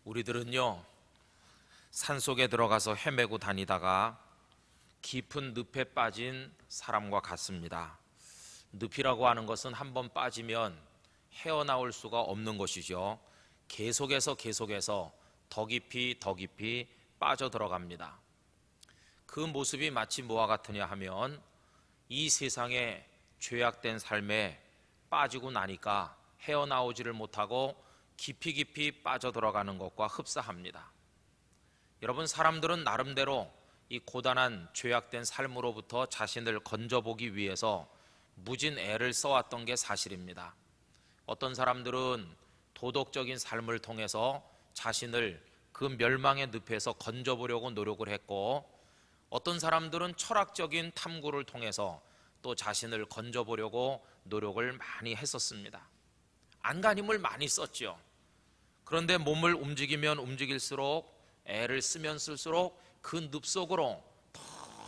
우리들은요, 산속에 들어가서 헤매고 다니다가 깊은 늪에 빠진 사람과 같습니다. 늪이라고 하는 것은 한번 빠지면 헤어나올 수가 없는 것이죠. 계속해서 더 깊이 빠져 들어갑니다. 그 모습이 마치 뭐와 같으냐 하면 이 세상에 죄악된 삶에 빠지고 나니까 헤어나오지를 못하고 깊이 빠져 들어가는 것과 흡사합니다. 여러분, 사람들은 나름대로 이 고단한 죄악된 삶으로부터 자신을 건져보기 위해서 무진 애를 써왔던 게 사실입니다. 어떤 사람들은 도덕적인 삶을 통해서 자신을 그 멸망의 늪에서 건져보려고 노력을 했고, 어떤 사람들은 철학적인 탐구를 통해서 또 자신을 건져보려고 노력을 많이 했었습니다. 안간힘을 많이 썼죠. 그런데 몸을 움직이면 움직일수록, 애를 쓰면 쓸수록 그 늪 속으로 더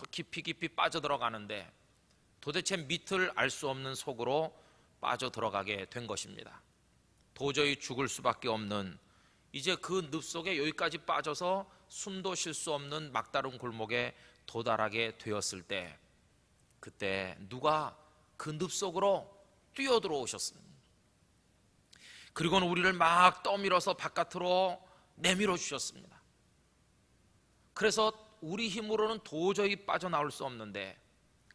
깊이 빠져들어가는데 도대체 밑을 알 수 없는 속으로 빠져들어가게 된 것입니다. 도저히 죽을 수밖에 없는, 이제 그 늪 속에 여기까지 빠져서 숨도 쉴 수 없는 막다른 골목에 도달하게 되었을 때, 그때 누가 그 늪 속으로 뛰어들어오셨습니다. 그리고는 우리를 막 떠밀어서 바깥으로 내밀어 주셨습니다. 그래서 우리 힘으로는 도저히 빠져나올 수 없는데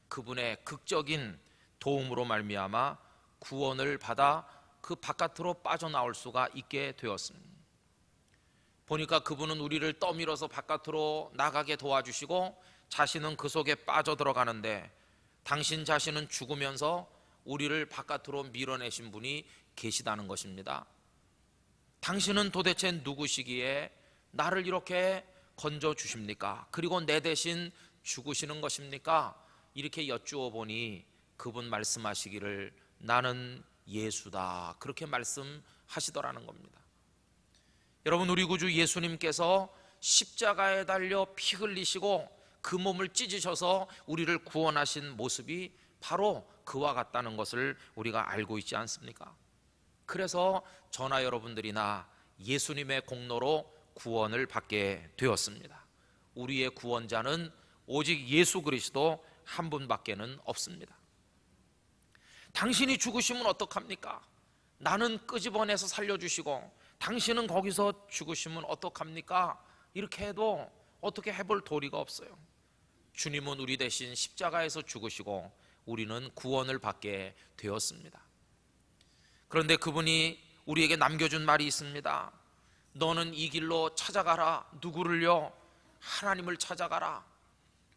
그분의 극적인 도움으로 말미암아 구원을 받아 그 바깥으로 빠져나올 수가 있게 되었습니다. 보니까 그분은 우리를 떠밀어서 바깥으로 나가게 도와주시고 자신은 그 속에 빠져들어가는데, 당신 자신은 죽으면서 우리를 바깥으로 밀어내신 분이 계시다는 것입니다. 당신은 도대체 누구시기에 나를 이렇게 건져 주십니까? 그리고 내 대신 죽으시는 것입니까? 이렇게 여쭈어 보니 그분 말씀하시기를 나는 예수다, 그렇게 말씀하시더라는 겁니다. 여러분, 우리 구주 예수님께서 십자가에 달려 피 흘리시고 그 몸을 찢으셔서 우리를 구원하신 모습이 바로 그와 같다는 것을 우리가 알고 있지 않습니까? 그래서 저나 여러분들이나 예수님의 공로로 구원을 받게 되었습니다. 우리의 구원자는 오직 예수 그리스도 한 분밖에는 없습니다. 당신이 죽으시면 어떡합니까? 나는 끄집어내서 살려주시고 당신은 거기서 죽으시면 어떡합니까? 이렇게 해도 어떻게 해볼 도리가 없어요. 주님은 우리 대신 십자가에서 죽으시고 우리는 구원을 받게 되었습니다. 그런데 그분이 우리에게 남겨준 말이 있습니다. 너는 이 길로 찾아가라. 누구를요? 하나님을 찾아가라.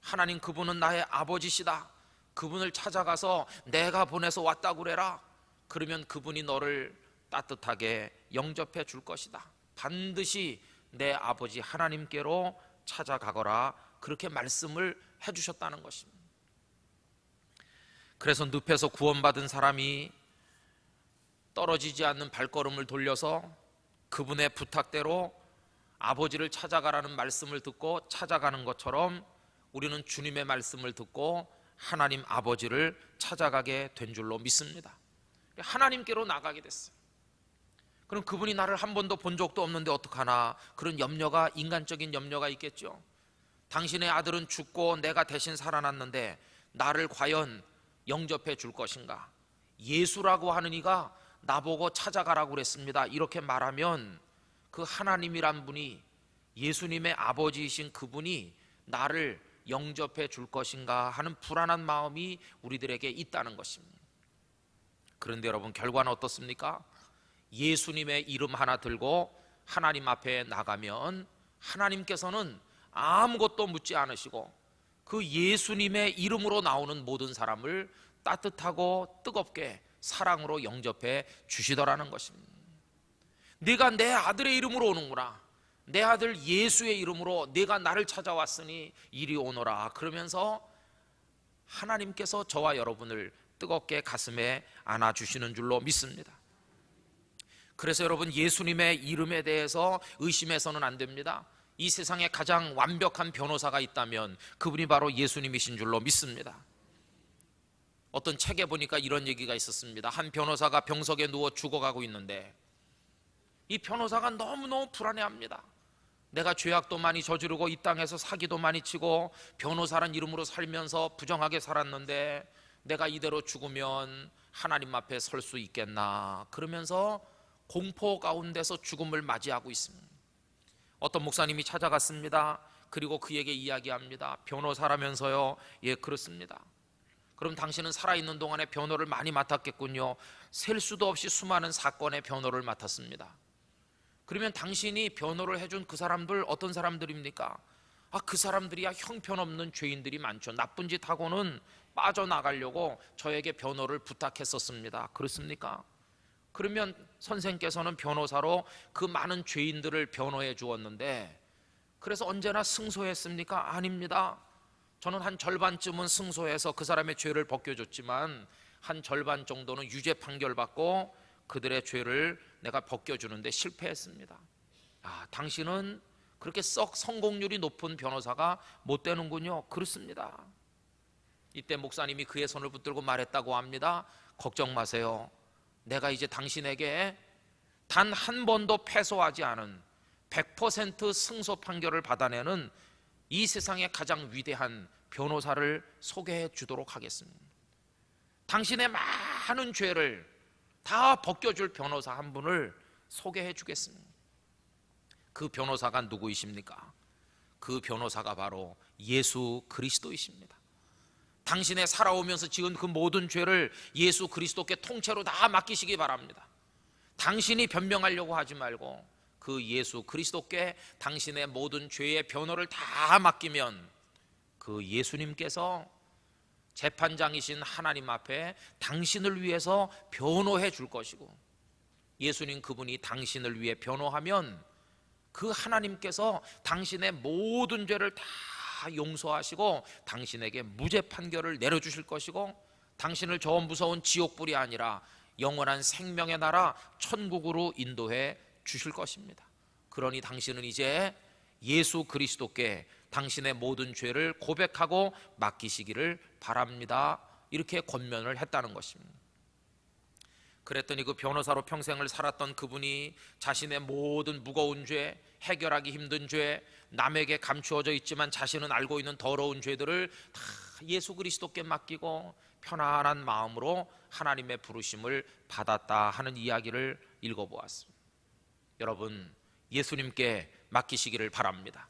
하나님, 그분은 나의 아버지시다. 그분을 찾아가서 내가 보내서 왔다고 그래라. 그러면 그분이 너를 따뜻하게 영접해 줄 것이다. 반드시 내 아버지 하나님께로 찾아가거라. 그렇게 말씀을 해주셨다는 것입니다. 그래서 늪에서 구원받은 사람이 떨어지지 않는 발걸음을 돌려서 그분의 부탁대로 아버지를 찾아가라는 말씀을 듣고 찾아가는 것처럼 우리는 주님의 말씀을 듣고 하나님 아버지를 찾아가게 된 줄로 믿습니다. 하나님께로 나가게 됐어요. 그럼 그분이 나를 한 번도 본 적도 없는데 어떡하나, 그런 염려가, 인간적인 염려가 있겠죠. 당신의 아들은 죽고 내가 대신 살아났는데 나를 과연 영접해 줄 것인가? 예수라고 하는 이가 나보고 찾아가라고 그랬습니다. 이렇게 말하면 그 하나님이란 분이, 예수님의 아버지이신 그분이 나를 영접해 줄 것인가 하는 불안한 마음이 우리들에게 있다는 것입니다. 그런데 여러분, 결과는 어떻습니까? 예수님의 이름 하나 들고 하나님 앞에 나가면 하나님께서는 아무것도 묻지 않으시고 그 예수님의 이름으로 나오는 모든 사람을 따뜻하고 뜨겁게 사랑으로 영접해 주시더라는 것입니다. 네가 내 아들의 이름으로 오는구나, 내 아들 예수의 이름으로 네가 나를 찾아왔으니 이리 오너라. 그러면서 하나님께서 저와 여러분을 뜨겁게 가슴에 안아주시는 줄로 믿습니다. 그래서 여러분, 예수님의 이름에 대해서 의심해서는 안 됩니다. 이 세상에 가장 완벽한 변호사가 있다면 그분이 바로 예수님이신 줄로 믿습니다. 어떤 책에 보니까 이런 얘기가 있었습니다. 한 변호사가 병석에 누워 죽어가고 있는데 이 변호사가 너무너무 불안해합니다. 내가 죄악도 많이 저지르고 이 땅에서 사기도 많이 치고 변호사란 이름으로 살면서 부정하게 살았는데 내가 이대로 죽으면 하나님 앞에 설 수 있겠나, 그러면서 공포 가운데서 죽음을 맞이하고 있습니다. 어떤 목사님이 찾아갔습니다. 그리고 그에게 이야기합니다. 변호사라면서요? 예, 그렇습니다. 그럼 당신은 살아있는 동안에 변호를 많이 맡았겠군요. 셀 수도 없이 수많은 사건의 변호를 맡았습니다. 그러면 당신이 변호를 해준 그 사람들 어떤 사람들입니까? 그 사람들이야 형편없는 죄인들이 많죠. 나쁜 짓 하고는 빠져나가려고 저에게 변호를 부탁했었습니다. 그렇습니까? 그러면 선생께서는 변호사로 그 많은 죄인들을 변호해 주었는데 그래서 언제나 승소했습니까? 아닙니다. 저는 한 절반쯤은 승소해서 그 사람의 죄를 벗겨줬지만 한 절반 정도는 유죄 판결받고 그들의 죄를 내가 벗겨주는데 실패했습니다. 당신은 그렇게 썩 성공률이 높은 변호사가 못 되는군요. 그렇습니다. 이때 목사님이 그의 손을 붙들고 말했다고 합니다. 걱정 마세요. 내가 이제 당신에게 단 한 번도 패소하지 않은 100% 승소 판결을 받아내는 이 세상의 가장 위대한 변호사를 소개해 주도록 하겠습니다. 당신의 많은 죄를 다 벗겨줄 변호사 한 분을 소개해 주겠습니다. 그 변호사가 누구이십니까? 그 변호사가 바로 예수 그리스도이십니다. 당신의 살아오면서 지은 그 모든 죄를 예수 그리스도께 통째로 다 맡기시기 바랍니다. 당신이 변명하려고 하지 말고 그 예수 그리스도께 당신의 모든 죄의 변호를 다 맡기면 그 예수님께서 재판장이신 하나님 앞에 당신을 위해서 변호해 줄 것이고, 예수님 그분이 당신을 위해 변호하면 그 하나님께서 당신의 모든 죄를 다 용서하시고 당신에게 무죄 판결을 내려주실 것이고, 당신을 저 무서운 지옥불이 아니라 영원한 생명의 나라 천국으로 인도해 주실 것입니다. 그러니 당신은 이제 예수 그리스도께 당신의 모든 죄를 고백하고 맡기시기를 바랍니다. 이렇게 권면을 했다는 것입니다. 그랬더니 그 변호사로 평생을 살았던 그분이 자신의 모든 무거운 죄, 해결하기 힘든 죄, 남에게 감추어져 있지만 자신은 알고 있는 더러운 죄들을 다 예수 그리스도께 맡기고 편안한 마음으로 하나님의 부르심을 받았다 하는 이야기를 읽어보았습니다. 여러분, 예수님께 맡기시기를 바랍니다.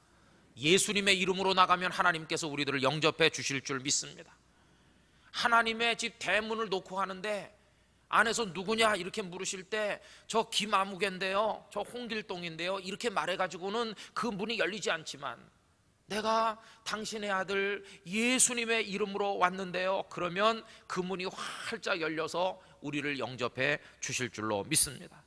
예수님의 이름으로 나가면 하나님께서 우리들을 영접해 주실 줄 믿습니다. 하나님의 집 대문을 놓고 하는데 안에서 누구냐 이렇게 물으실 때 저 김아무개인데요, 저 홍길동인데요 이렇게 말해가지고는 그 문이 열리지 않지만 내가 당신의 아들 예수님의 이름으로 왔는데요, 그러면 그 문이 활짝 열려서 우리를 영접해 주실 줄로 믿습니다.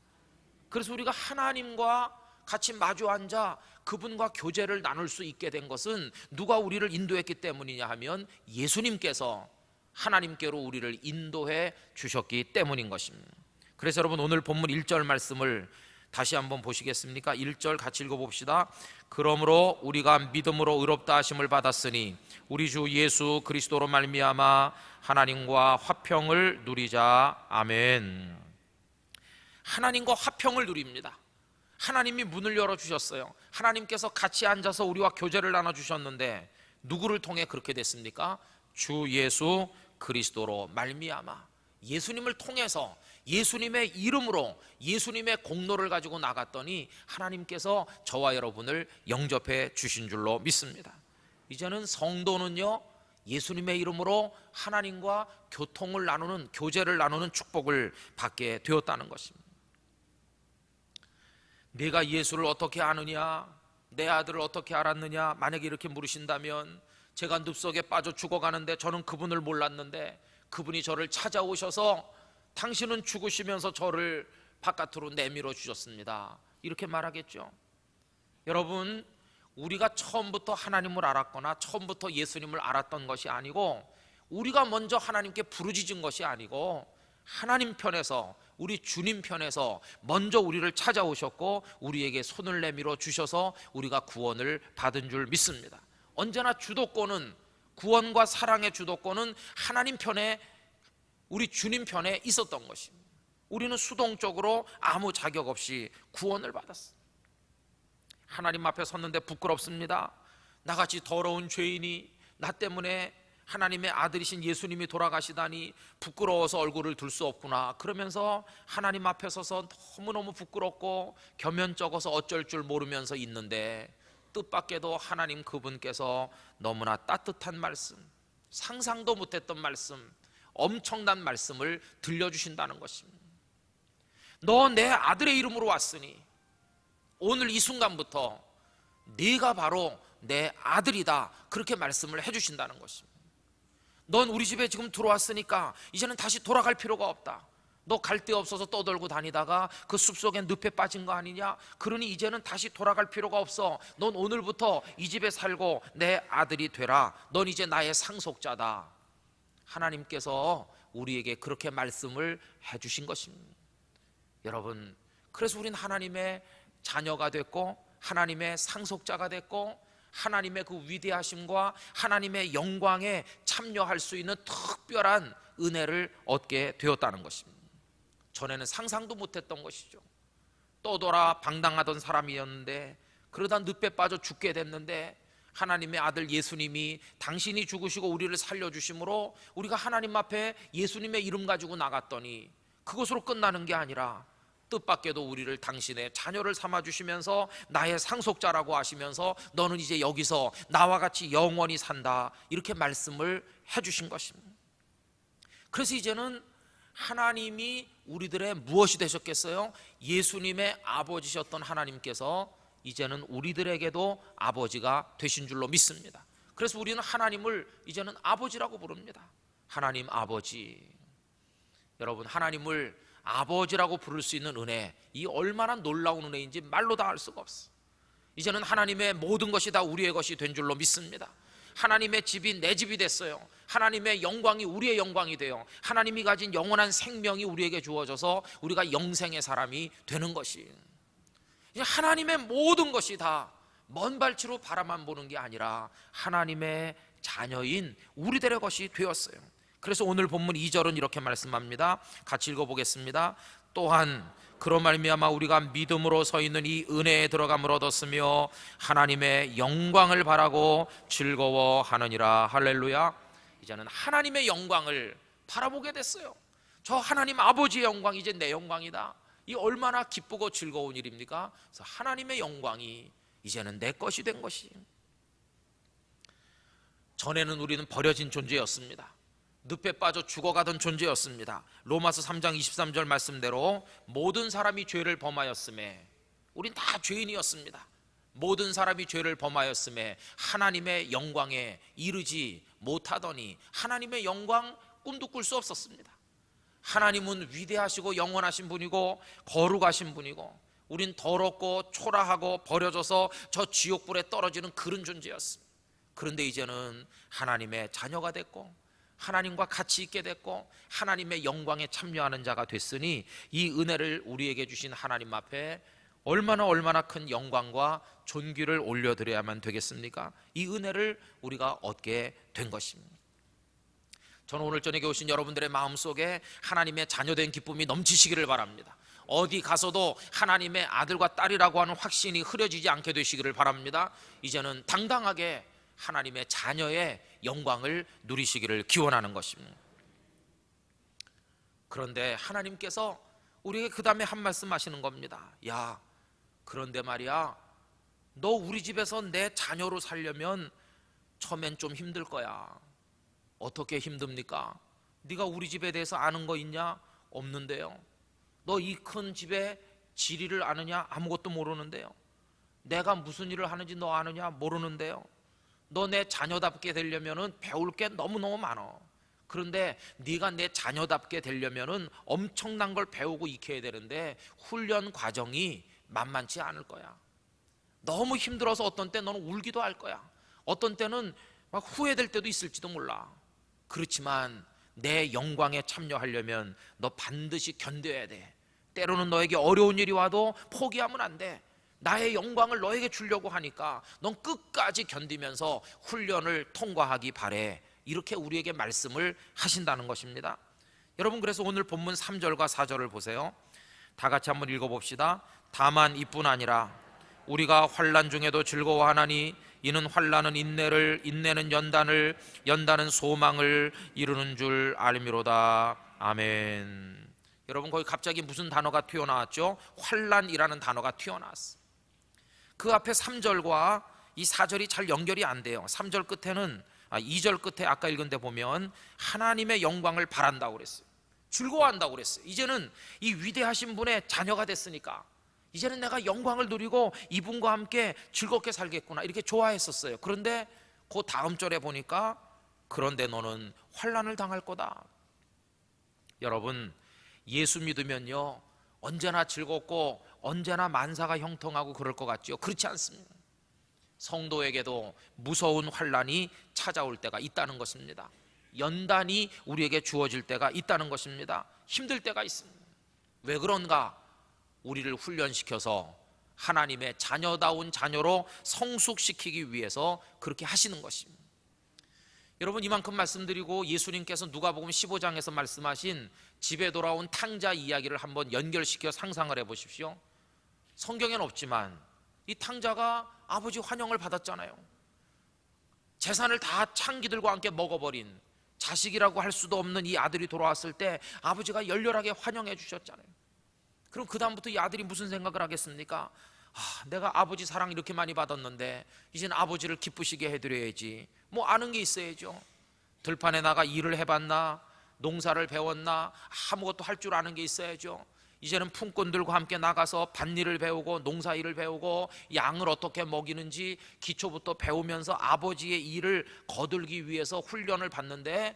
그래서 우리가 하나님과 같이 마주 앉아 그분과 교제를 나눌 수 있게 된 것은 누가 우리를 인도했기 때문이냐 하면 예수님께서 하나님께로 우리를 인도해 주셨기 때문인 것입니다. 그래서 여러분, 오늘 본문 1절 말씀을 다시 한번 보시겠습니까? 1절 같이 읽어봅시다. 그러므로 우리가 믿음으로 의롭다 하심을 받았으니 우리 주 예수 그리스도로 말미암아 하나님과 화평을 누리자. 아멘. 하나님과 화평을 누립니다. 하나님이 문을 열어주셨어요. 하나님께서 같이 앉아서 우리와 교제를 나눠주셨는데 누구를 통해 그렇게 됐습니까? 주 예수 그리스도로 말미암아, 예수님을 통해서 예수님의 이름으로 예수님의 공로를 가지고 나갔더니 하나님께서 저와 여러분을 영접해 주신 줄로 믿습니다. 이제는 성도는요, 예수님의 이름으로 하나님과 교통을 나누는, 교제를 나누는 축복을 받게 되었다는 것입니다. 네가 예수를 어떻게 아느냐, 내 아들을 어떻게 알았느냐, 만약에 이렇게 물으신다면 제가 늪속에 빠져 죽어가는데 저는 그분을 몰랐는데 그분이 저를 찾아오셔서 당신은 죽으시면서 저를 바깥으로 내밀어 주셨습니다, 이렇게 말하겠죠. 여러분, 우리가 처음부터 하나님을 알았거나 처음부터 예수님을 알았던 것이 아니고, 우리가 먼저 하나님께 부르짖은 것이 아니고, 하나님 편에서, 우리 주님 편에서 먼저 우리를 찾아오셨고 우리에게 손을 내밀어 주셔서 우리가 구원을 받은 줄 믿습니다. 언제나 주도권은, 구원과 사랑의 주도권은 하나님 편에, 우리 주님 편에 있었던 것입니다. 우리는 수동적으로 아무 자격 없이 구원을 받았어. 하나님 앞에 섰는데 부끄럽습니다. 나같이 더러운 죄인이 나 때문에 하나님의 아들이신 예수님이 돌아가시다니 부끄러워서 얼굴을 들 수 없구나. 그러면서 하나님 앞에 서서 너무너무 부끄럽고 겸연쩍어서 어쩔 줄 모르면서 있는데, 뜻밖에도 하나님 그분께서 너무나 따뜻한 말씀, 상상도 못했던 말씀, 엄청난 말씀을 들려주신다는 것입니다. 너 내 아들의 이름으로 왔으니 오늘 이 순간부터 네가 바로 내 아들이다, 그렇게 말씀을 해주신다는 것입니다. 넌 우리 집에 지금 들어왔으니까 이제는 다시 돌아갈 필요가 없다. 너 갈 데 없어서 떠돌고 다니다가 그 숲속에 늪에 빠진 거 아니냐? 그러니 이제는 다시 돌아갈 필요가 없어. 넌 오늘부터 이 집에 살고 내 아들이 되라. 넌 이제 나의 상속자다. 하나님께서 우리에게 그렇게 말씀을 해주신 것입니다. 여러분, 그래서 우린 하나님의 자녀가 됐고 하나님의 상속자가 됐고 하나님의 그 위대하심과 하나님의 영광에 참여할 수 있는 특별한 은혜를 얻게 되었다는 것입니다. 전에는 상상도 못했던 것이죠. 떠돌아 방랑하던 사람이었는데 그러다 늪에 빠져 죽게 됐는데 하나님의 아들 예수님이 당신이 죽으시고 우리를 살려주심으로 우리가 하나님 앞에 예수님의 이름 가지고 나갔더니 그것으로 끝나는 게 아니라 뜻밖에도 우리를 당신의 자녀를 삼아주시면서 나의 상속자라고 하시면서 너는 이제 여기서 나와 같이 영원히 산다, 이렇게 말씀을 해주신 것입니다. 그래서 이제는 하나님이 우리들의 무엇이 되셨겠어요? 예수님의 아버지셨던 하나님께서 이제는 우리들에게도 아버지가 되신 줄로 믿습니다. 그래서 우리는 하나님을 이제는 아버지라고 부릅니다. 하나님 아버지. 여러분, 하나님을 아버지라고 부를 수 있는 은혜, 이 얼마나 놀라운 은혜인지 말로 다 할 수가 없어. 이제는 하나님의 모든 것이 다 우리의 것이 된 줄로 믿습니다. 하나님의 집이 내 집이 됐어요. 하나님의 영광이 우리의 영광이 돼요. 하나님이 가진 영원한 생명이 우리에게 주어져서 우리가 영생의 사람이 되는 것이, 하나님의 모든 것이 다 먼 발치로 바라만 보는 게 아니라 하나님의 자녀인 우리들의 것이 되었어요. 그래서 오늘 본문 2절은 이렇게 말씀합니다. 같이 읽어보겠습니다. 또한 그런 말미암아 우리가 믿음으로 서 있는 이 은혜에 들어감을 얻었으며 하나님의 영광을 바라고 즐거워하느니라. 할렐루야. 이제는 하나님의 영광을 바라보게 됐어요. 저 하나님 아버지의 영광이 이제 내 영광이다. 이 얼마나 기쁘고 즐거운 일입니까? 그래서 하나님의 영광이 이제는 내 것이 된 것이. 전에는 우리는 버려진 존재였습니다. 늪에 빠져 죽어가던 존재였습니다. 로마서 3장 23절 말씀대로 모든 사람이 죄를 범하였음에, 우린 다 죄인이었습니다. 모든 사람이 죄를 범하였음에 하나님의 영광에 이르지 못하더니, 하나님의 영광 꿈도 꿀 수 없었습니다. 하나님은 위대하시고 영원하신 분이고 거룩하신 분이고 우린 더럽고 초라하고 버려져서 저 지옥불에 떨어지는 그런 존재였습니다. 그런데 이제는 하나님의 자녀가 됐고 하나님과 같이 있게 됐고 하나님의 영광에 참여하는 자가 됐으니 이 은혜를 우리에게 주신 하나님 앞에 얼마나 큰 영광과 존귀를 올려드려야만 되겠습니까? 이 은혜를 우리가 얻게 된 것입니다. 저는 오늘 저녁에 오신 여러분들의 마음속에 하나님의 자녀된 기쁨이 넘치시기를 바랍니다. 어디 가서도 하나님의 아들과 딸이라고 하는 확신이 흐려지지 않게 되시기를 바랍니다. 이제는 당당하게 하나님의 자녀의 영광을 누리시기를 기원하는 것입니다. 그런데 하나님께서 우리에게 그 다음에 한 말씀 하시는 겁니다. 야, 그런데 말이야, 너 우리 집에서 내 자녀로 살려면 처음엔 좀 힘들 거야. 어떻게 힘듭니까? 네가 우리 집에 대해서 아는 거 있냐? 없는데요. 너 이 큰 집의 지리를 아느냐? 아무것도 모르는데요. 내가 무슨 일을 하는지 너 아느냐? 모르는데요. 너 내 자녀답게 되려면은 배울 게 너무너무 많어. 그런데 네가 내 자녀답게 되려면은 엄청난 걸 배우고 익혀야 되는데 훈련 과정이 만만치 않을 거야. 너무 힘들어서 어떤 때 너는 울기도 할 거야. 어떤 때는 막 후회될 때도 있을지도 몰라. 그렇지만 내 영광에 참여하려면 너 반드시 견뎌야 돼. 때로는 너에게 어려운 일이 와도 포기하면 안 돼. 나의 영광을 너에게 주려고 하니까 넌 끝까지 견디면서 훈련을 통과하기 바래. 이렇게 우리에게 말씀을 하신다는 것입니다. 여러분, 그래서 오늘 본문 3절과 4절을 보세요. 다 같이 한번 읽어봅시다. 다만 이뿐 아니라 우리가 환난 중에도 즐거워하나니 이는 환난은 인내를, 인내는 연단을, 연단은 소망을 이루는 줄 알미로다. 아멘. 여러분, 거기 갑자기 무슨 단어가 튀어나왔죠? 환난이라는 단어가 튀어나왔어요. 그 앞에 3절과 이 4절이 잘 연결이 안 돼요. 3절 끝에는 2절 끝에 아까 읽은 데 보면 하나님의 영광을 바란다고 그랬어요. 즐거워한다고 그랬어요. 이제는 이 위대하신 분의 자녀가 됐으니까 이제는 내가 영광을 누리고 이분과 함께 즐겁게 살겠구나, 이렇게 좋아했었어요. 그런데 그 다음 절에 보니까 그런데 너는 환난을 당할 거다. 여러분, 예수 믿으면요 언제나 즐겁고 언제나 만사가 형통하고 그럴 것 같죠? 그렇지 않습니다. 성도에게도 무서운 환난이 찾아올 때가 있다는 것입니다. 연단이 우리에게 주어질 때가 있다는 것입니다. 힘들 때가 있습니다. 왜 그런가? 우리를 훈련시켜서 하나님의 자녀다운 자녀로 성숙시키기 위해서 그렇게 하시는 것입니다. 여러분, 이만큼 말씀드리고 예수님께서 누가복음 15장에서 말씀하신 집에 돌아온 탕자 이야기를 한번 연결시켜 상상을 해보십시오. 성경에는 없지만 이 탕자가 아버지 환영을 받았잖아요. 재산을 다 창기들과 함께 먹어버린 자식이라고 할 수도 없는 이 아들이 돌아왔을 때 아버지가 열렬하게 환영해 주셨잖아요. 그럼 그 다음부터 이 아들이 무슨 생각을 하겠습니까? 내가 아버지 사랑 이렇게 많이 받았는데 이제는 아버지를 기쁘시게 해드려야지. 뭐 아는 게 있어야죠. 들판에 나가 일을 해봤나, 농사를 배웠나, 아무것도 할 줄 아는 게 있어야죠. 이제는 품꾼들과 함께 나가서 밭일을 배우고 농사일을 배우고 양을 어떻게 먹이는지 기초부터 배우면서 아버지의 일을 거들기 위해서 훈련을 받는데,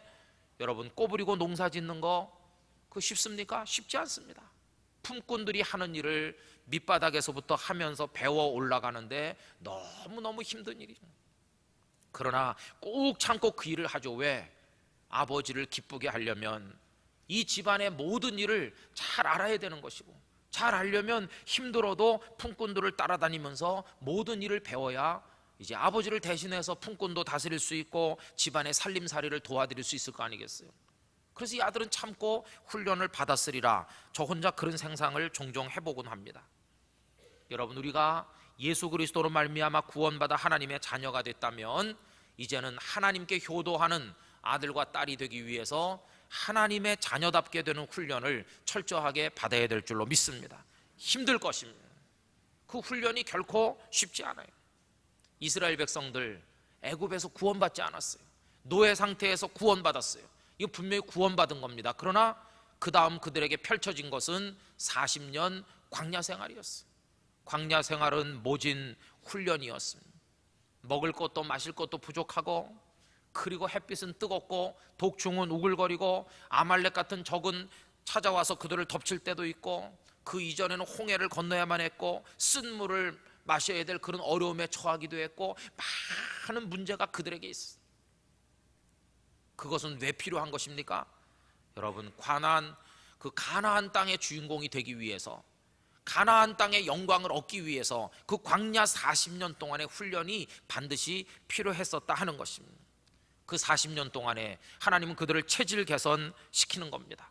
여러분, 꼬부리고 농사 짓는 거 그거 쉽습니까? 쉽지 않습니다. 품꾼들이 하는 일을 밑바닥에서부터 하면서 배워 올라가는데 너무너무 힘든 일이죠. 그러나 꼭 참고 그 일을 하죠. 왜? 아버지를 기쁘게 하려면 이 집안의 모든 일을 잘 알아야 되는 것이고, 잘 알려면 힘들어도 품꾼들을 따라다니면서 모든 일을 배워야 이제 아버지를 대신해서 품꾼도 다스릴 수 있고 집안의 살림살이를 도와드릴 수 있을 거 아니겠어요? 그래서 이 아들은 참고 훈련을 받았으리라. 저 혼자 그런 상상을 종종 해보곤 합니다. 여러분, 우리가 예수 그리스도로 말미암아 구원받아 하나님의 자녀가 됐다면 이제는 하나님께 효도하는 아들과 딸이 되기 위해서 하나님의 자녀답게 되는 훈련을 철저하게 받아야 될 줄로 믿습니다. 힘들 것입니다. 그 훈련이 결코 쉽지 않아요. 이스라엘 백성들 애굽에서 구원받지 않았어요. 노예 상태에서 구원받았어요. 이거 분명히 구원받은 겁니다. 그러나 그 다음 그들에게 펼쳐진 것은 40년 광야 생활이었어요. 광야 생활은 모진 훈련이었습니다. 먹을 것도 마실 것도 부족하고, 그리고 햇빛은 뜨겁고 독충은 우글거리고 아말렉 같은 적은 찾아와서 그들을 덮칠 때도 있고, 그 이전에는 홍해를 건너야만 했고 쓴 물을 마셔야 될 그런 어려움에 처하기도 했고, 많은 문제가 그들에게 있어요. 그것은 왜 필요한 것입니까? 여러분, 가나안 땅의 주인공이 되기 위해서, 가나안 땅의 영광을 얻기 위해서 그 광야 40년 동안의 훈련이 반드시 필요했었다 하는 것입니다. 그 40년 동안에 하나님은 그들을 체질 개선시키는 겁니다.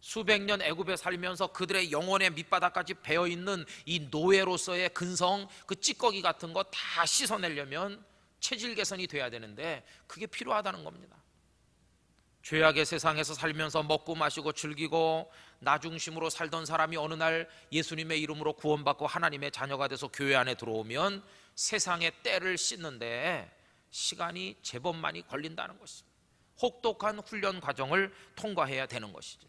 수백 년 애굽에 살면서 그들의 영혼의 밑바닥까지 배어있는 이 노예로서의 근성, 그 찌꺼기 같은 거 다 씻어내려면 체질 개선이 돼야 되는데 그게 필요하다는 겁니다. 죄악의 세상에서 살면서 먹고 마시고 즐기고 나 중심으로 살던 사람이 어느 날 예수님의 이름으로 구원받고 하나님의 자녀가 돼서 교회 안에 들어오면 세상의 때를 씻는데 시간이 제법 많이 걸린다는 것입니다. 혹독한 훈련 과정을 통과해야 되는 것이죠.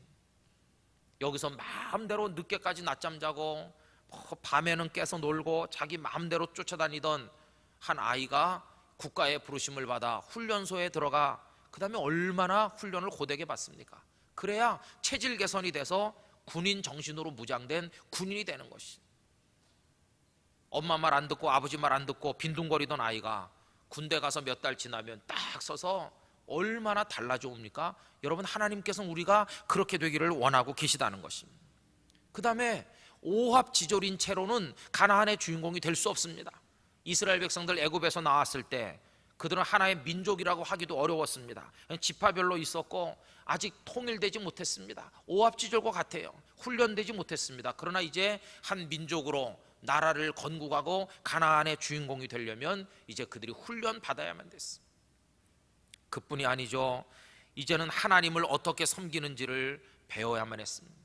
여기서 마음대로 늦게까지 낮잠 자고 밤에는 깨서 놀고 자기 마음대로 쫓아다니던 한 아이가 국가의 부르심을 받아 훈련소에 들어가 그 다음에 얼마나 훈련을 고되게 받습니까? 그래야 체질 개선이 돼서 군인 정신으로 무장된 군인이 되는 것이. 엄마 말 안 듣고 아버지 말 안 듣고 빈둥거리던 아이가 군대 가서 몇 달 지나면 딱 서서 얼마나 달라져옵니까? 여러분, 하나님께서는 우리가 그렇게 되기를 원하고 계시다는 것입니다. 그 다음에 오합지졸인 채로는 가나안의 주인공이 될 수 없습니다. 이스라엘 백성들 애굽에서 나왔을 때 그들은 하나의 민족이라고 하기도 어려웠습니다. 지파별로 있었고 아직 통일되지 못했습니다. 오합지졸과 같아요. 훈련되지 못했습니다. 그러나 이제 한 민족으로 나라를 건국하고 가나안의 주인공이 되려면 이제 그들이 훈련 받아야만 됐습니다. 그뿐이 아니죠. 이제는 하나님을 어떻게 섬기는지를 배워야만 했습니다.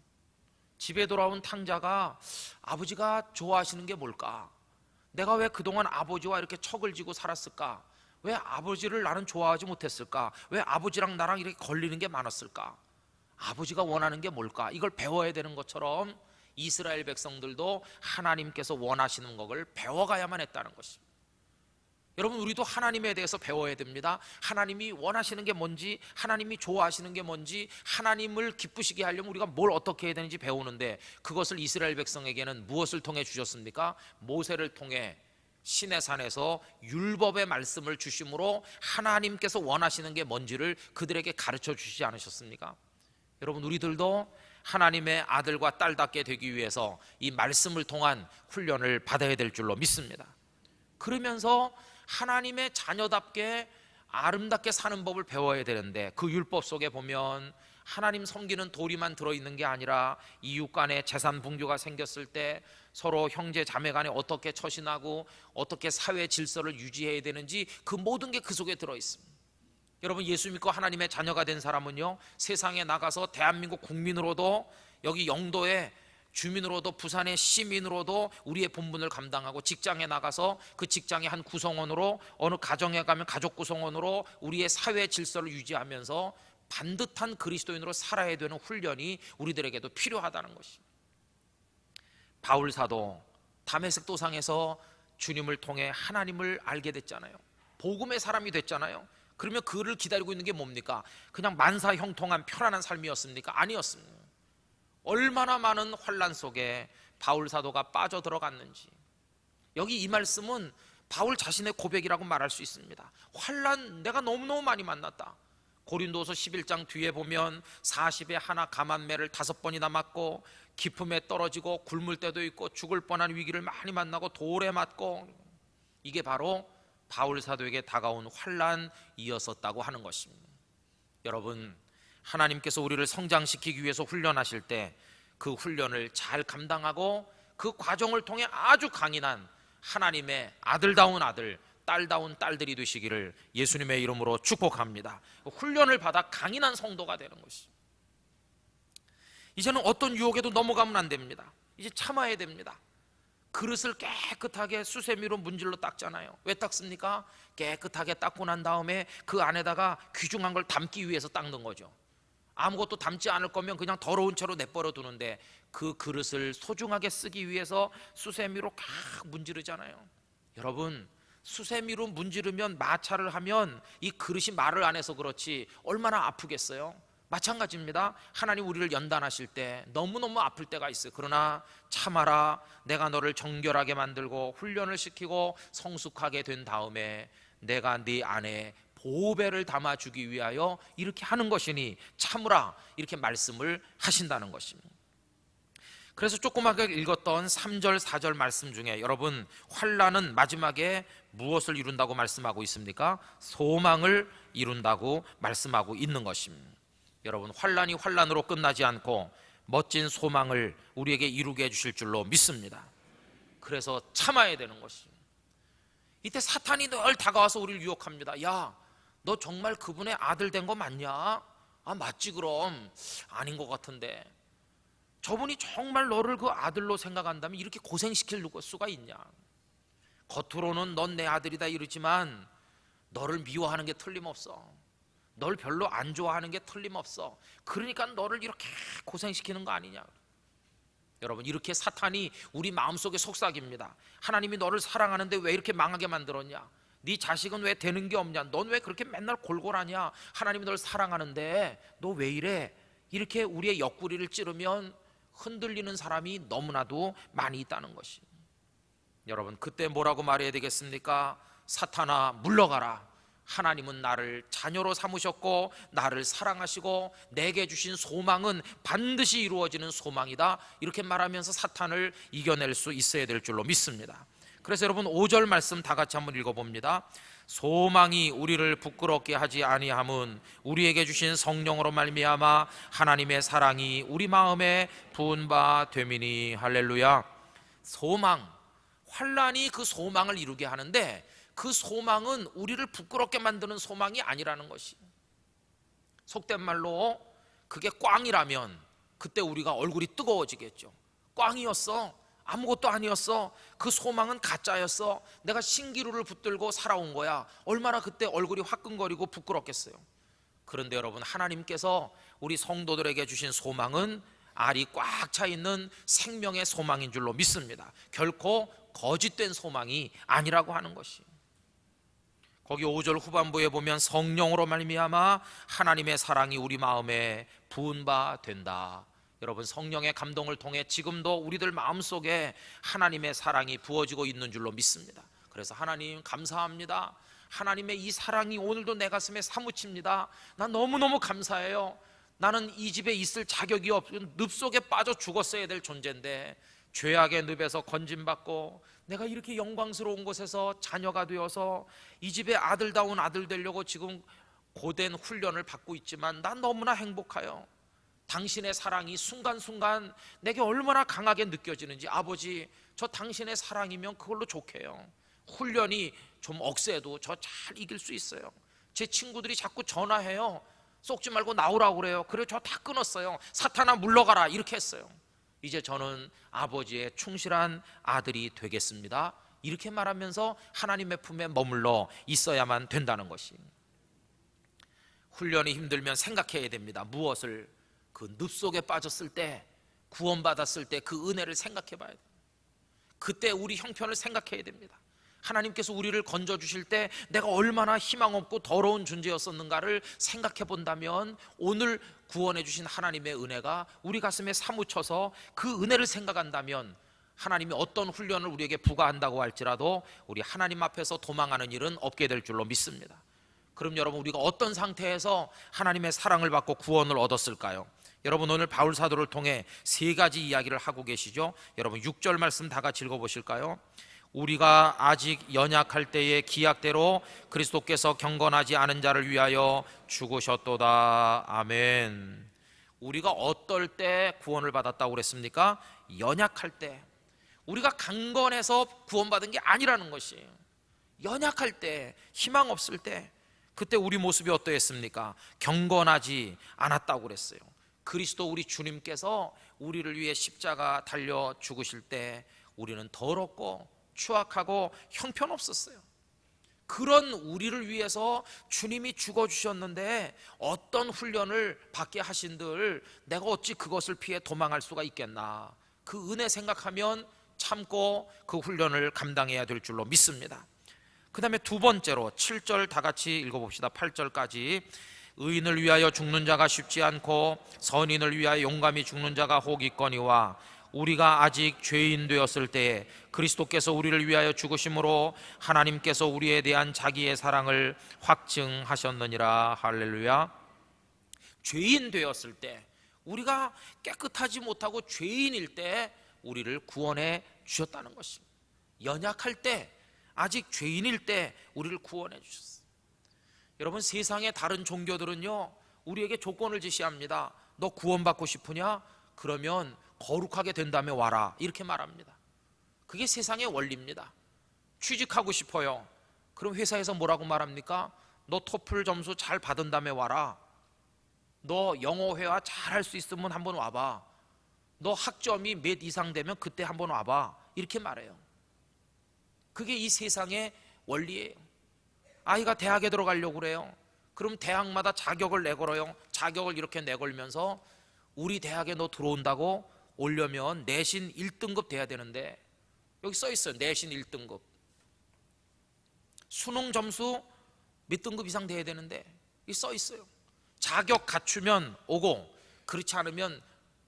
집에 돌아온 탕자가 아버지가 좋아하시는 게 뭘까? 내가 왜 그동안 아버지와 이렇게 척을 지고 살았을까? 왜 아버지를 나는 좋아하지 못했을까? 왜 아버지랑 나랑 이렇게 걸리는 게 많았을까? 아버지가 원하는 게 뭘까? 이걸 배워야 되는 것처럼 이스라엘 백성들도 하나님께서 원하시는 것을 배워가야만 했다는 것입니다. 여러분, 우리도 하나님에 대해서 배워야 됩니다. 하나님이 원하시는 게 뭔지, 하나님이 좋아하시는 게 뭔지, 하나님을 기쁘시게 하려면 우리가 뭘 어떻게 해야 되는지 배우는데, 그것을 이스라엘 백성에게는 무엇을 통해 주셨습니까? 모세를 통해 시내산에서 율법의 말씀을 주심으로 하나님께서 원하시는 게 뭔지를 그들에게 가르쳐 주시지 않으셨습니까? 여러분, 우리들도 하나님의 아들과 딸답게 되기 위해서 이 말씀을 통한 훈련을 받아야 될 줄로 믿습니다. 그러면서 하나님의 자녀답게 아름답게 사는 법을 배워야 되는데, 그 율법 속에 보면 하나님 섬기는 도리만 들어있는 게 아니라 이웃 간에 재산 분교가 생겼을 때 서로 형제 자매 간에 어떻게 처신하고 어떻게 사회 질서를 유지해야 되는지, 그 모든 게 그 속에 들어있습니다. 여러분, 예수 믿고 하나님의 자녀가 된 사람은요, 세상에 나가서 대한민국 국민으로도, 여기 영도에 주민으로도, 부산의 시민으로도 우리의 본분을 감당하고, 직장에 나가서 그 직장의 한 구성원으로, 어느 가정에 가면 가족 구성원으로 우리의 사회 질서를 유지하면서 반듯한 그리스도인으로 살아야 되는 훈련이 우리들에게도 필요하다는 것입니다. 바울 사도 다메섹 도상에서 주님을 통해 하나님을 알게 됐잖아요. 복음의 사람이 됐잖아요. 그러면 그를 기다리고 있는 게 뭡니까? 그냥 만사 형통한 편안한 삶이었습니까? 아니었습니다. 얼마나 많은 환난 속에 바울 사도가 빠져들어갔는지, 여기 이 말씀은 바울 자신의 고백이라고 말할 수 있습니다. 환난 내가 너무너무 많이 만났다. 고린도서 11장 뒤에 보면 40에 하나 감한매를 5번이나 맞고, 기품에 떨어지고 굶을 때도 있고 죽을 뻔한 위기를 많이 만나고 돌에 맞고, 이게 바로 바울 사도에게 다가온 환난이었었다고 하는 것입니다. 여러분, 하나님께서 우리를 성장시키기 위해서 훈련하실 때 그 훈련을 잘 감당하고 그 과정을 통해 아주 강인한 하나님의 아들다운 아들, 딸다운 딸들이 되시기를 예수님의 이름으로 축복합니다. 훈련을 받아 강인한 성도가 되는 것입니다. 이제는 어떤 유혹에도 넘어가면 안 됩니다. 이제 참아야 됩니다. 그릇을 깨끗하게 수세미로 문질러 닦잖아요. 왜 닦습니까? 깨끗하게 닦고 난 다음에 그 안에다가 귀중한 걸 담기 위해서 닦는 거죠. 아무것도 담지 않을 거면 그냥 더러운 채로 내버려 두는데, 그 그릇을 소중하게 쓰기 위해서 수세미로 쫙 문지르잖아요. 여러분, 수세미로 문지르면, 마찰을 하면 이 그릇이 말을 안 해서 그렇지 얼마나 아프겠어요? 마찬가지입니다. 하나님 우리를 연단하실 때 너무너무 아플 때가 있어요. 그러나 참아라, 내가 너를 정결하게 만들고 훈련을 시키고 성숙하게 된 다음에 내가 네 안에 보배를 담아주기 위하여 이렇게 하는 것이니 참으라, 이렇게 말씀을 하신다는 것입니다. 그래서 조그맣게 읽었던 3절 4절 말씀 중에, 여러분, 환난은 마지막에 무엇을 이룬다고 말씀하고 있습니까? 소망을 이룬다고 말씀하고 있는 것입니다. 여러분, 환난이 환난으로 끝나지 않고 멋진 소망을 우리에게 이루게 해주실 줄로 믿습니다. 그래서 참아야 되는 것입니다. 이때 사탄이 늘 다가와서 우리를 유혹합니다. 야, 너 정말 그분의 아들 된 거 맞냐? 아, 맞지 그럼. 아닌 것 같은데. 저분이 정말 너를 그 아들로 생각한다면 이렇게 고생시킬 수가 있냐? 겉으로는 넌 내 아들이다 이러지만 너를 미워하는 게 틀림없어. 널 별로 안 좋아하는 게 틀림없어. 그러니까 너를 이렇게 고생시키는 거 아니냐? 여러분, 이렇게 사탄이 우리 마음속에 속삭입니다. 하나님이 너를 사랑하는데 왜 이렇게 망하게 만들었냐? 네 자식은 왜 되는 게 없냐? 넌 왜 그렇게 맨날 골골하냐? 하나님이 널 사랑하는데 너 왜 이래? 이렇게 우리의 옆구리를 찌르면 흔들리는 사람이 너무나도 많이 있다는 것이. 여러분, 그때 뭐라고 말해야 되겠습니까? 사탄아, 물러가라. 하나님은 나를 자녀로 삼으셨고 나를 사랑하시고 내게 주신 소망은 반드시 이루어지는 소망이다. 이렇게 말하면서 사탄을 이겨낼 수 있어야 될 줄로 믿습니다. 그래서 여러분 5절 말씀 다 같이 한번 읽어봅니다. 소망이 우리를 부끄럽게 하지 아니함은 우리에게 주신 성령으로 말미암아 하나님의 사랑이 우리 마음에 부은 바 됨이니. 할렐루야. 소망, 환난이 그 소망을 이루게 하는데 그 소망은 우리를 부끄럽게 만드는 소망이 아니라는 것이, 속된 말로 그게 꽝이라면 그때 우리가 얼굴이 뜨거워지겠죠. 꽝이었어, 아무것도 아니었어, 그 소망은 가짜였어, 내가 신기루를 붙들고 살아온 거야, 얼마나 그때 얼굴이 화끈거리고 부끄럽겠어요. 그런데 여러분, 하나님께서 우리 성도들에게 주신 소망은 알이 꽉 차 있는 생명의 소망인 줄로 믿습니다. 결코 거짓된 소망이 아니라고 하는 것이. 거기 5절 후반부에 보면 성령으로 말미암아 하나님의 사랑이 우리 마음에 부은 바 된다. 여러분, 성령의 감동을 통해 지금도 우리들 마음속에 하나님의 사랑이 부어지고 있는 줄로 믿습니다. 그래서 하나님 감사합니다. 하나님의 이 사랑이 오늘도 내 가슴에 사무칩니다. 난 너무너무 감사해요. 나는 이 집에 있을 자격이 없는 늪 속에 빠져 죽었어야 될 존재인데 죄악의 늪에서 건짐받고 내가 이렇게 영광스러운 곳에서 자녀가 되어서 이 집의 아들다운 아들 되려고 지금 고된 훈련을 받고 있지만 난 너무나 행복해요. 당신의 사랑이 순간순간 내게 얼마나 강하게 느껴지는지, 아버지, 저 당신의 사랑이면 그걸로 좋게요. 훈련이 좀 억세도 저 잘 이길 수 있어요. 제 친구들이 자꾸 전화해요. 속지 말고 나오라고 그래요. 그래, 저 다 끊었어요. 사탄아 물러가라, 이렇게 했어요. 이제 저는 아버지의 충실한 아들이 되겠습니다, 이렇게 말하면서 하나님의 품에 머물러 있어야만 된다는 것이. 훈련이 힘들면 생각해야 됩니다. 무엇을? 그 늪 속에 빠졌을 때, 구원받았을 때 그 은혜를 생각해 봐야 돼요. 그때 우리 형편을 생각해야 됩니다. 하나님께서 우리를 건져주실 때 내가 얼마나 희망 없고 더러운 존재였었는가를 생각해 본다면 오늘 구원해 주신 하나님의 은혜가 우리 가슴에 사무쳐서 그 은혜를 생각한다면 하나님이 어떤 훈련을 우리에게 부과한다고 할지라도 우리 하나님 앞에서 도망하는 일은 없게 될 줄로 믿습니다. 그럼 여러분, 우리가 어떤 상태에서 하나님의 사랑을 받고 구원을 얻었을까요? 여러분, 오늘 바울 사도를 통해 세 가지 이야기를 하고 계시죠. 여러분 6절 말씀 다 같이 읽어보실까요? 우리가 아직 연약할 때의 기약대로 그리스도께서 경건하지 않은 자를 위하여 죽으셨도다. 아멘. 우리가 어떨 때 구원을 받았다고 그랬습니까? 연약할 때. 우리가 강건해서 구원받은 게 아니라는 것이에요. 연약할 때, 희망 없을 때, 그때 우리 모습이 어떠했습니까? 경건하지 않았다고 그랬어요. 그리스도 우리 주님께서 우리를 위해 십자가 달려 죽으실 때 우리는 더럽고 추악하고 형편없었어요. 그런 우리를 위해서 주님이 죽어주셨는데 어떤 훈련을 받게 하신들 내가 어찌 그것을 피해 도망할 수가 있겠나. 그 은혜 생각하면 참고 그 훈련을 감당해야 될 줄로 믿습니다. 그 다음에 두 번째로 7절 다 같이 읽어봅시다. 8절까지. 의인을 위하여 죽는 자가 쉽지 않고 선인을 위하여 용감히 죽는 자가 혹 있거니와 우리가 아직 죄인 되었을 때에 그리스도께서 우리를 위하여 죽으심으로 하나님께서 우리에 대한 자기의 사랑을 확증하셨느니라. 할렐루야. 죄인 되었을 때, 우리가 깨끗하지 못하고 죄인일 때 우리를 구원해 주셨다는 것입니다. 연약할 때, 아직 죄인일 때 우리를 구원해 주셨어요. 여러분, 세상의 다른 종교들은요, 우리에게 조건을 제시합니다. 너 구원받고 싶으냐? 그러면 거룩하게 된 다음에 와라, 이렇게 말합니다. 그게 세상의 원리입니다. 취직하고 싶어요. 그럼 회사에서 뭐라고 말합니까? 너 토플 점수 잘 받은 다음에 와라. 너 영어 회화 잘 할 수 있으면 한번 와봐. 너 학점이 몇 이상 되면 그때 한번 와봐, 이렇게 말해요. 그게 이 세상의 원리예요. 아이가 대학에 들어가려고 그래요. 그럼 대학마다 자격을 내걸어요. 자격을 이렇게 내걸면서 우리 대학에 너 들어온다고 오려면 내신 1등급 돼야 되는데, 여기 써 있어요. 내신 1등급. 수능 점수 몇 등급 이상 돼야 되는데 여기 써 있어요. 자격 갖추면 오고 그렇지 않으면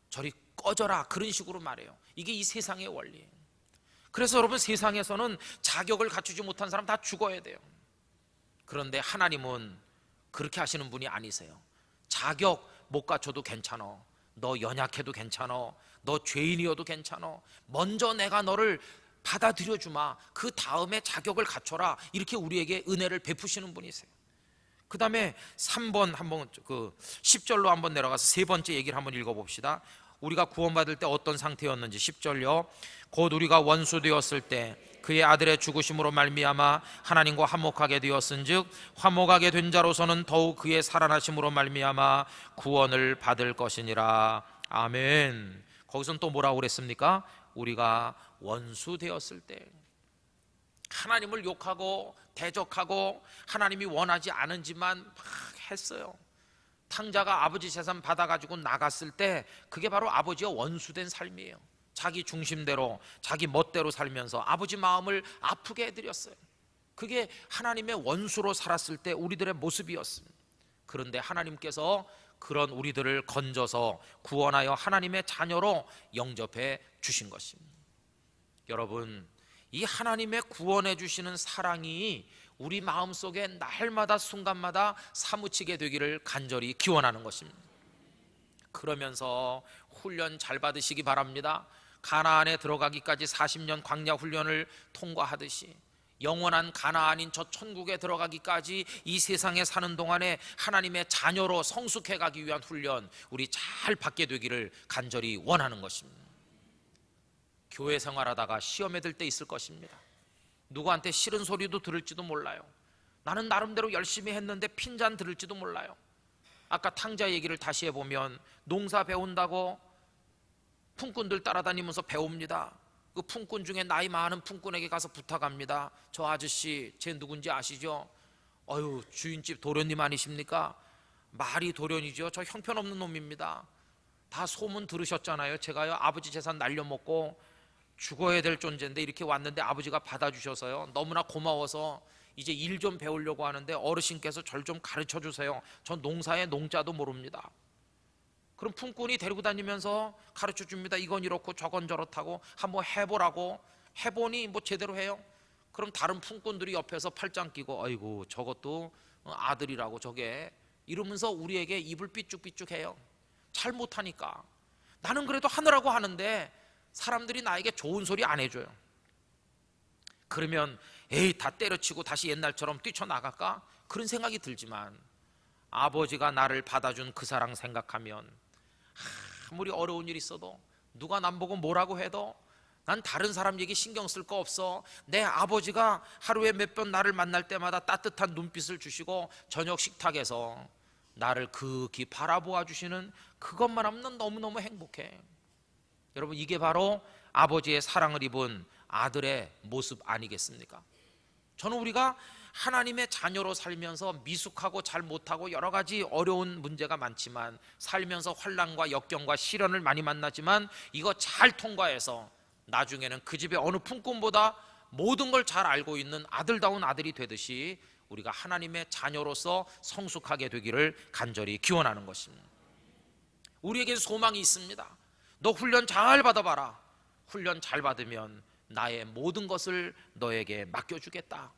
저리 꺼져라, 그런 식으로 말해요. 이게 이 세상의 원리예요. 그래서 여러분, 세상에서는 자격을 갖추지 못한 사람 다 죽어야 돼요. 그런데 하나님은 그렇게 하시는 분이 아니세요. 자격 못 갖춰도 괜찮아. 너 연약해도 괜찮아. 너 죄인이어도 괜찮아. 먼저 내가 너를 받아들여 주마. 그 다음에 자격을 갖춰라. 이렇게 우리에게 은혜를 베푸시는 분이세요. 그 다음에 3번 한번 10절로 한번 내려가서 세 번째 얘기를 한번 읽어봅시다. 우리가 구원받을 때 어떤 상태였는지 10절요. 곧 우리가 원수 되었을 때 그의 아들의 죽으심으로 말미암아 하나님과 화목하게 되었은즉 화목하게 된 자로서는 더욱 그의 살아나심으로 말미암아 구원을 받을 것이니라. 아멘. 거기서는 또 뭐라고 그랬습니까? 우리가 원수 되었을 때, 하나님을 욕하고 대적하고 하나님이 원하지 않은지만 막 했어요. 탕자가 아버지 재산 받아가지고 나갔을 때 그게 바로 아버지와 원수된 삶이에요. 자기 중심대로 자기 멋대로 살면서 아버지 마음을 아프게 해드렸어요. 그게 하나님의 원수로 살았을 때 우리들의 모습이었습니다. 그런데 하나님께서 그런 우리들을 건져서 구원하여 하나님의 자녀로 영접해 주신 것입니다. 여러분, 이 하나님의 구원해 주시는 사랑이 우리 마음속에 날마다 순간마다 사무치게 되기를 간절히 기원하는 것입니다. 그러면서 훈련 잘 받으시기 바랍니다. 가나안에 들어가기까지 40년 광야 훈련을 통과하듯이 영원한 가나안인 저 천국에 들어가기까지 이 세상에 사는 동안에 하나님의 자녀로 성숙해 가기 위한 훈련 우리 잘 받게 되기를 간절히 원하는 것입니다. 교회 생활하다가 시험에 들 때 있을 것입니다. 누구한테 싫은 소리도 들을지도 몰라요. 나는 나름대로 열심히 했는데 핀잔 들을지도 몰라요. 아까 탕자 얘기를 다시 해보면 농사 배운다고 품꾼들 따라다니면서 배웁니다. 그 품꾼 중에 나이 많은 품꾼에게 가서 부탁합니다. 저 아저씨 쟤 누군지 아시죠? 어휴, 주인집 도련님 아니십니까? 말이 도련이죠. 저 형편없는 놈입니다. 다 소문 들으셨잖아요. 제가요 아버지 재산 날려먹고 죽어야 될 존재인데 이렇게 왔는데 아버지가 받아주셔서요 너무나 고마워서 이제 일 좀 배우려고 하는데 어르신께서 절 좀 가르쳐 주세요. 전 농사의 농자도 모릅니다. 그럼 품꾼이 데리고 다니면서 가르쳐 줍니다. 이건 이렇고 저건 저렇다고 한번 해보라고. 해보니 뭐 제대로 해요. 그럼 다른 품꾼들이 옆에서 팔짱 끼고 아이고 저것도 아들이라고 저게 이러면서 우리에게 입을 삐쭉삐쭉 해요. 잘 못하니까. 나는 그래도 하느라고 하는데 사람들이 나에게 좋은 소리 안 해줘요. 그러면 에이 다 때려치고 다시 옛날처럼 뛰쳐나갈까? 그런 생각이 들지만 아버지가 나를 받아준 그 사랑 생각하면 아무리 어려운 일 있어도 누가 남 보고 뭐라고 해도 난 다른 사람 얘기 신경 쓸 거 없어. 내 아버지가 하루에 몇 번 나를 만날 때마다 따뜻한 눈빛을 주시고 저녁 식탁에서 나를 극히 바라보아 주시는 그것만 하면 난 너무너무 행복해. 여러분, 이게 바로 아버지의 사랑을 입은 아들의 모습 아니겠습니까? 저는 우리가 하나님의 자녀로 살면서 미숙하고 잘 못하고 여러 가지 어려운 문제가 많지만 살면서 환난과 역경과 시련을 많이 만나지만 이거 잘 통과해서 나중에는 그 집의 어느 품꾼보다 모든 걸 잘 알고 있는 아들다운 아들이 되듯이 우리가 하나님의 자녀로서 성숙하게 되기를 간절히 기원하는 것입니다. 우리에겐 소망이 있습니다. 너 훈련 잘 받아봐라. 훈련 잘 받으면 나의 모든 것을 너에게 맡겨주겠다.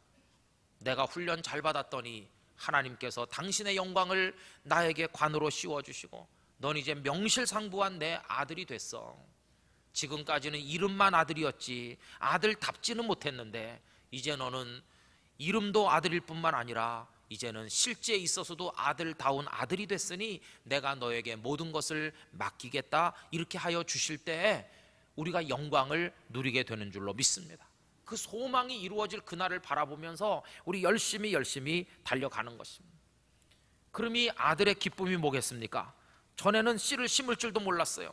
내가 훈련 잘 받았더니 하나님께서 당신의 영광을 나에게 관으로 씌워주시고 넌 이제 명실상부한 내 아들이 됐어. 지금까지는 이름만 아들이었지 아들답지는 못했는데 이제 너는 이름도 아들일 뿐만 아니라 이제는 실제에 있어서도 아들다운 아들이 됐으니 내가 너에게 모든 것을 맡기겠다. 이렇게 하여 주실 때에 우리가 영광을 누리게 되는 줄로 믿습니다. 그 소망이 이루어질 그날을 바라보면서 우리 열심히 달려가는 것입니다. 그럼 이 아들의 기쁨이 뭐겠습니까? 전에는 씨를 심을 줄도 몰랐어요.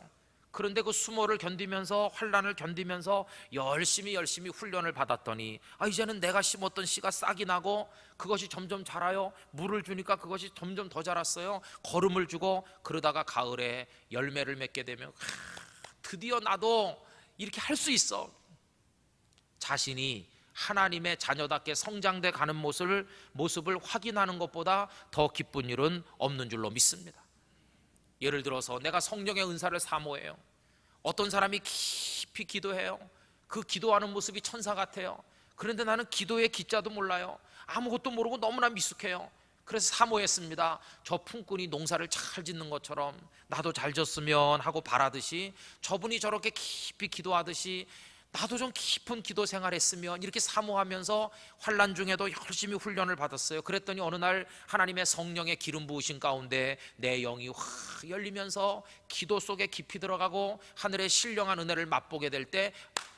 그런데 그 수모를 견디면서 환난을 견디면서 열심히 훈련을 받았더니 이제는 내가 심었던 씨가 싹이 나고 그것이 점점 자라요. 물을 주니까 그것이 점점 더 자랐어요. 거름을 주고 그러다가 가을에 열매를 맺게 되면 드디어 나도 이렇게 할 수 있어. 자신이 하나님의 자녀답게 성장돼 가는 모습을 확인하는 것보다 더 기쁜 일은 없는 줄로 믿습니다. 예를 들어서 내가 성령의 은사를 사모해요. 어떤 사람이 깊이 기도해요. 그 기도하는 모습이 천사 같아요. 그런데 나는 기도의 기자도 몰라요. 아무것도 모르고 너무나 미숙해요. 그래서 사모했습니다. 저 품꾼이 농사를 잘 짓는 것처럼 나도 잘 졌으면 하고 바라듯이 저분이 저렇게 깊이 기도하듯이 나도 좀 깊은 기도 생활했으면, 이렇게 사모하면서 환난 중에도 열심히 훈련을 받았어요. 그랬더니 어느 날 하나님의 성령의 기름 부으신 가운데 내 영이 확 열리면서 기도 속에 깊이 들어가고 하늘의 신령한 은혜를 맛보게 될 때,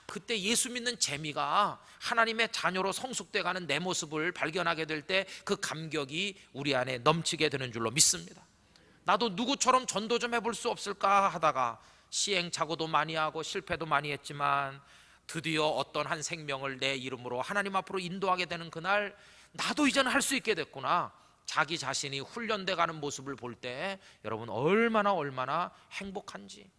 그때 예수 믿는 재미가, 하나님의 자녀로 성숙돼가는 내 모습을 발견하게 될 때 그 감격이 우리 안에 넘치게 되는 줄로 믿습니다. 나도 누구처럼 전도 좀 해볼 수 없을까 하다가 시행착오도 많이 하고 실패도 많이 했지만, 드디어 어떤 한 생명을 내 이름으로 하나님 앞으로 인도하게 되는 그날, 나도 이제는 할 수 있게 됐구나, 자기 자신이 훈련돼 가는 모습을 볼 때 여러분 얼마나 행복한지,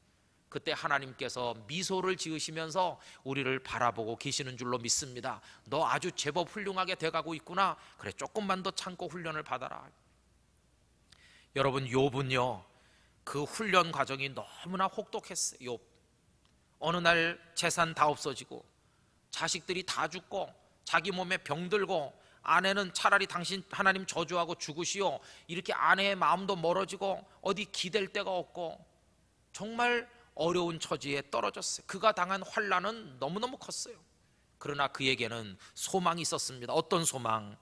그때 하나님께서 미소를 지으시면서 우리를 바라보고 계시는 줄로 믿습니다. 너 아주 제법 훌륭하게 돼가고 있구나, 그래 조금만 더 참고 훈련을 받아라. 여러분, 욥은요, 그 훈련 과정이 너무나 혹독했어요. 욥, 어느 날 재산 다 없어지고 자식들이 다 죽고 자기 몸에 병들고, 아내는 차라리 당신 하나님 저주하고 죽으시오, 이렇게 아내의 마음도 멀어지고 어디 기댈 데가 없고 정말 어려운 처지에 떨어졌어요. 그가 당한 환난은 너무너무 컸어요. 그러나 그에게는 소망이 있었습니다. 어떤 소망?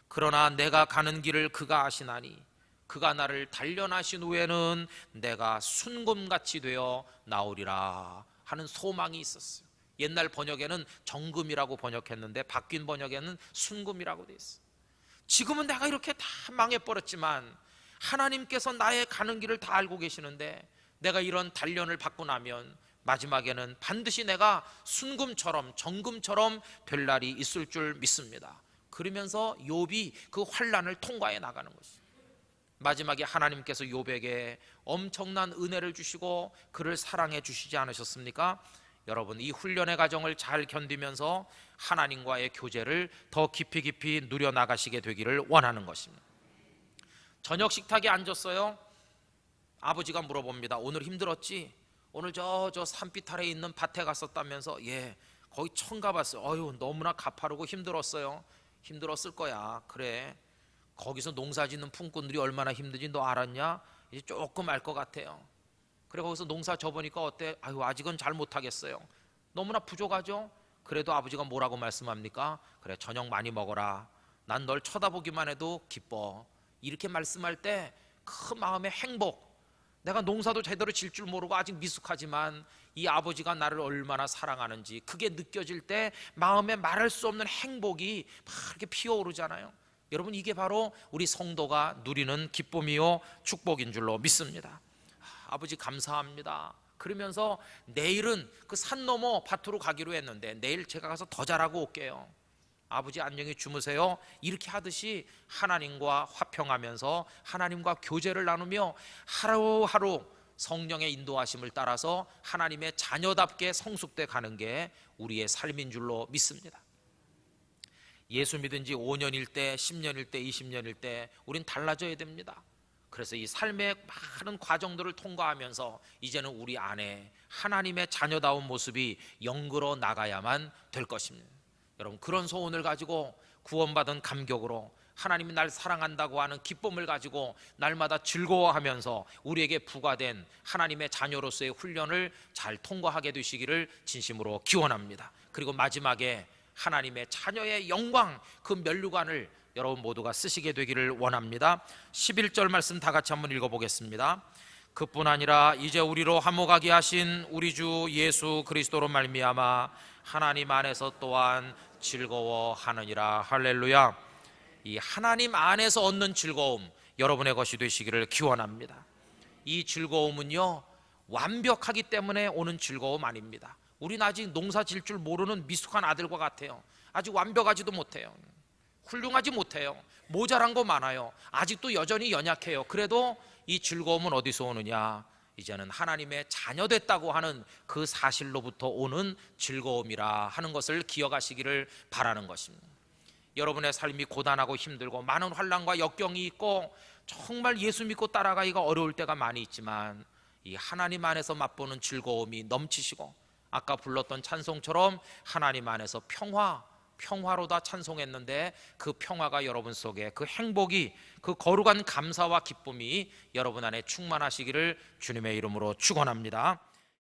그러나 내가 가는 길을 그가 아시나니 그가 나를 단련하신 후에는 내가 순금같이 되어 나오리라 하는 소망이 있었어요. 옛날 번역에는 정금이라고 번역했는데 바뀐 번역에는 순금이라고 되어 있어요. 지금은 내가 이렇게 다 망해버렸지만 하나님께서 나의 가는 길을 다 알고 계시는데, 내가 이런 단련을 받고 나면 마지막에는 반드시 내가 순금처럼 정금처럼 될 날이 있을 줄 믿습니다. 그러면서 욥이 그 환난을 통과해 나가는 것이죠. 마지막에 하나님께서 욥에게 엄청난 은혜를 주시고 그를 사랑해 주시지 않으셨습니까? 여러분, 이 훈련의 과정을 잘 견디면서 하나님과의 교제를 더 깊이 누려나가시게 되기를 원하는 것입니다. 저녁 식탁에 앉았어요. 아버지가 물어봅니다. 오늘 힘들었지? 오늘 저 산빛 아래에 있는 밭에 갔었다면서? 예, 거기 처음 가봤어요. 어휴, 너무나 가파르고 힘들었어요. 힘들었을 거야. 그래, 거기서 농사 짓는 품꾼들이 얼마나 힘든지 너 알았냐? 이제 조금 알 것 같아요. 그래, 거기서 농사 져보니까 어때? 아유, 아직은 잘 못하겠어요. 너무나 부족하죠? 그래도 아버지가 뭐라고 말씀합니까? 그래, 저녁 많이 먹어라. 난 널 쳐다보기만 해도 기뻐. 이렇게 말씀할 때 그 마음의 행복, 내가 농사도 제대로 질 줄 모르고 아직 미숙하지만 이 아버지가 나를 얼마나 사랑하는지 그게 느껴질 때 마음에 말할 수 없는 행복이 막 이렇게 피어오르잖아요. 여러분, 이게 바로 우리 성도가 누리는 기쁨이요 축복인 줄로 믿습니다. 아버지 감사합니다. 그러면서 내일은 그 산 너머 밭으로 가기로 했는데 내일 제가 가서 더 잘하고 올게요. 아버지 안녕히 주무세요. 이렇게 하듯이 하나님과 화평하면서 하나님과 교제를 나누며 하루하루 성령의 인도하심을 따라서 하나님의 자녀답게 성숙돼 가는 게 우리의 삶인 줄로 믿습니다. 예수 믿은 지 5년일 때, 10년일 때, 20년일 때 우린 달라져야 됩니다. 그래서 이 삶의 많은 과정들을 통과하면서 이제는 우리 안에 하나님의 자녀다운 모습이 영그러 나가야만 될 것입니다. 여러분, 그런 소원을 가지고 구원받은 감격으로 하나님이 날 사랑한다고 하는 기쁨을 가지고 날마다 즐거워하면서 우리에게 부과된 하나님의 자녀로서의 훈련을 잘 통과하게 되시기를 진심으로 기원합니다. 그리고 마지막에 하나님의 자녀의 영광, 그 면류관을 여러분 모두가 쓰시게 되기를 원합니다. 11절 말씀 다 같이 한번 읽어보겠습니다. 그뿐 아니라 이제 우리로 화목하게 하신 우리 주 예수 그리스도로 말미암아 하나님 안에서 또한 즐거워하느니라. 할렐루야. 이 하나님 안에서 얻는 즐거움, 여러분의 것이 되시기를 기원합니다. 이 즐거움은요, 완벽하기 때문에 오는 즐거움 아닙니다. 우린 아직 농사 질 줄 모르는 미숙한 아들과 같아요. 아직 완벽하지도 못해요. 훌륭하지 못해요. 모자란 거 많아요. 아직도 여전히 연약해요. 그래도 이 즐거움은 어디서 오느냐? 이제는 하나님의 자녀 됐다고 하는 그 사실로부터 오는 즐거움이라 하는 것을 기억하시기를 바라는 것입니다. 여러분의 삶이 고단하고 힘들고 많은 환난과 역경이 있고 정말 예수 믿고 따라가기가 어려울 때가 많이 있지만 이 하나님 안에서 맛보는 즐거움이 넘치시고, 아까 불렀던 찬송처럼 하나님 안에서 평화로 다 찬송했는데 그 평화가 여러분 속에, 그 행복이, 그 거룩한 감사와 기쁨이 여러분 안에 충만하시기를 주님의 이름으로 축원합니다.